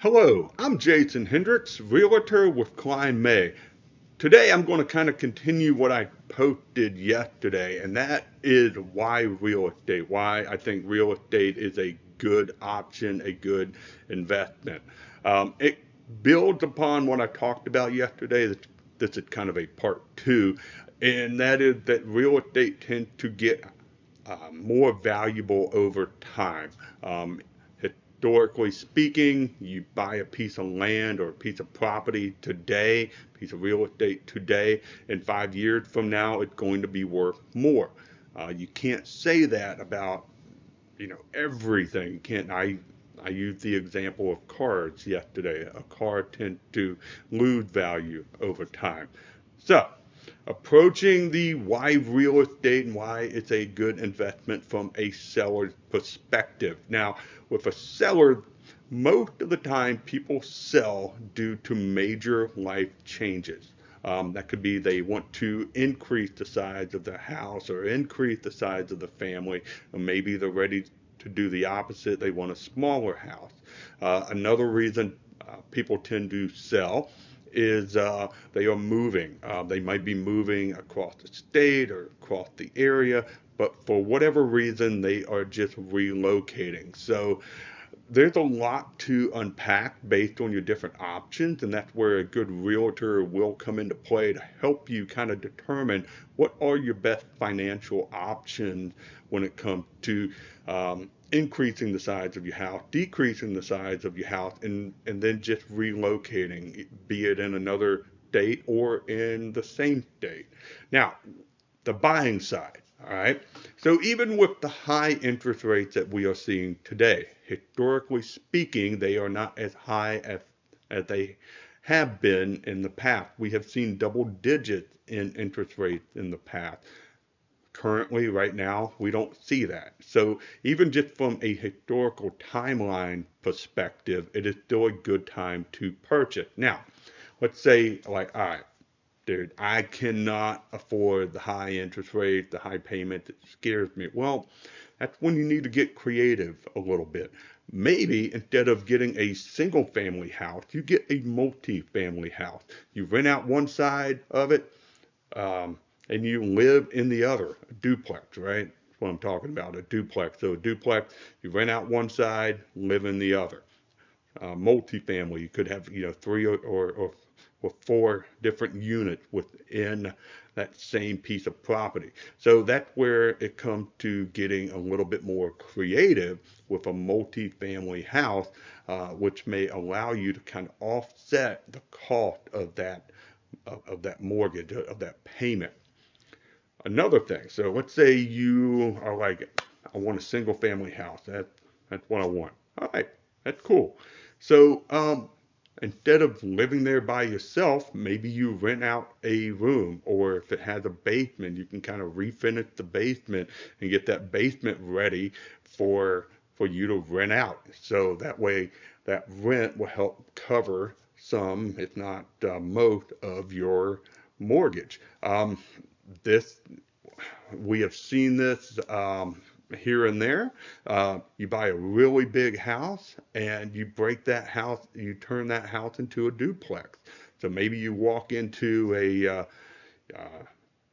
Hello, I'm Jason Hendricks, Realtor with Klein May. Today I'm going to kind of continue what I posted yesterday, and that is why real estate, why I think real estate is a good option, a good investment. It builds upon what I talked about yesterday. This is kind of a part two, and that is that real estate tends to get more valuable over time. Um, Historically speaking, you buy a piece of land or a piece of property today, piece of real estate today, and 5 years from now, it's going to be worth more. You can't say that about everything. You can't. I used the example of cars yesterday. A car tends to lose value over time. So, approaching the why real estate and why it's a good investment from a seller's perspective. Now, with a seller, most of the time people sell due to major life changes. That could be they want to increase the size of their house or increase the size of the family, or maybe they're ready to do the opposite. They want a smaller house. Another reason people tend to sell is they are moving. They might be moving across the state or across the area, but for whatever reason, they are just relocating. So there's a lot to unpack based on your different options, and that's where a good realtor will come into play to help you kind of determine what are your best financial options when it comes to increasing the size of your house, decreasing the size of your house, and then just relocating, be it in another state or in the same state. Now, the buying side. All right. So even with the high interest rates that we are seeing today, historically speaking, they are not as high as they have been in the past. We have seen double digits in interest rates in the past. Currently, right now, we don't see that. So even just from a historical timeline perspective, it is still a good time to purchase. Now, let's say like, all right, dude, I cannot afford the high interest rate, the high payment. It scares me. Well, that's when you need to get creative a little bit. Maybe instead of getting a single family house, you get a multi-family house. You rent out one side of it, and you live in the other, a duplex, right? That's what I'm talking about, a duplex. So a duplex, you rent out one side, live in the other. Multifamily, you could have three or four different units within that same piece of property. So that's where it comes to getting a little bit more creative with a multifamily house, which may allow you to kind of offset the cost of that mortgage, of that payment. Another thing, so let's say you are like, I want a single family house. That's what I want. All right, that's cool. So instead of living there by yourself, maybe you rent out a room, or if it has a basement, you can kind of refinish the basement and get that basement ready for you to rent out. So that way, that rent will help cover some, if not most, of your mortgage. This We have seen this here and there. You buy a really big house and you break that house, you turn that house into a duplex. So maybe you walk into a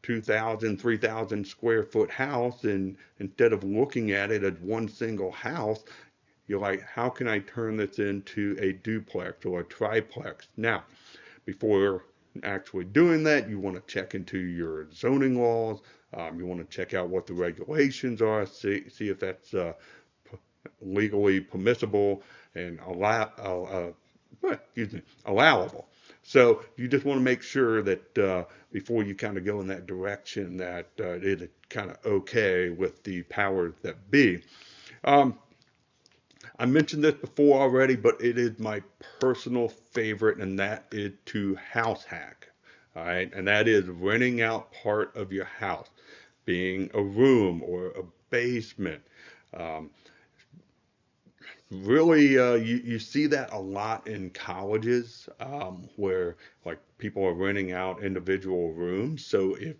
2,000, 3,000 square foot house, and instead of looking at it as one single house, you're like, how can I turn this into a duplex or a triplex? Now, before actually doing that, you want to check into your zoning laws. You want to check out what the regulations are, see if that's legally permissible and allowable. So you just want to make sure that before you kind of go in that direction, that it is kind of okay with the powers that be. Um, I mentioned this before already, but it is my personal favorite, and that is to house hack. All right, and that is renting out part of your house, being a room or a basement. Um, Really, you see that a lot in colleges, where like people are renting out individual rooms. So if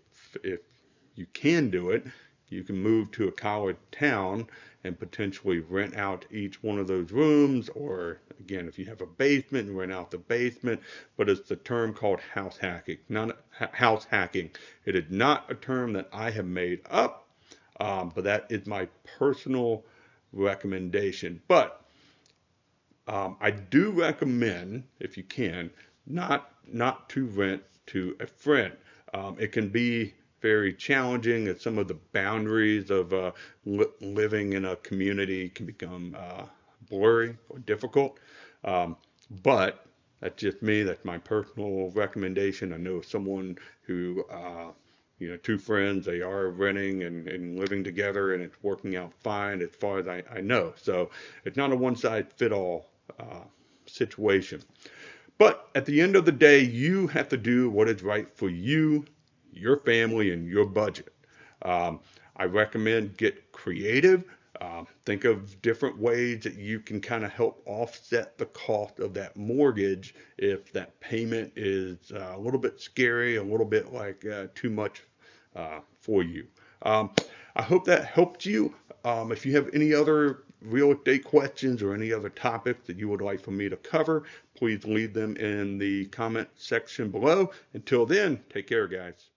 you can do it, you can move to a college town and potentially rent out each one of those rooms, or again, if you have a basement, rent out the basement. But it's the term called house hacking, not house hacking. It is not a term that I have made up, but that is my personal recommendation. But I do recommend, if you can, not to rent to a friend. It can be very challenging, as some of the boundaries of living in a community can become blurry or difficult. Um, but that's just me. That's my personal recommendation. I know someone who, two friends, they are renting and living together, and it's working out fine as far as I know. So it's not a one size fit all situation. But at the end of the day, you have to do what is right for you, your family, and your budget. Um, I recommend get creative. Think of different ways that you can kind of help offset the cost of that mortgage if that payment is a little bit scary, a little bit like too much for you. Um, I hope that helped you. If you have any other real estate questions or any other topics that you would like for me to cover, please leave them in the comment section below. Until then, take care, guys.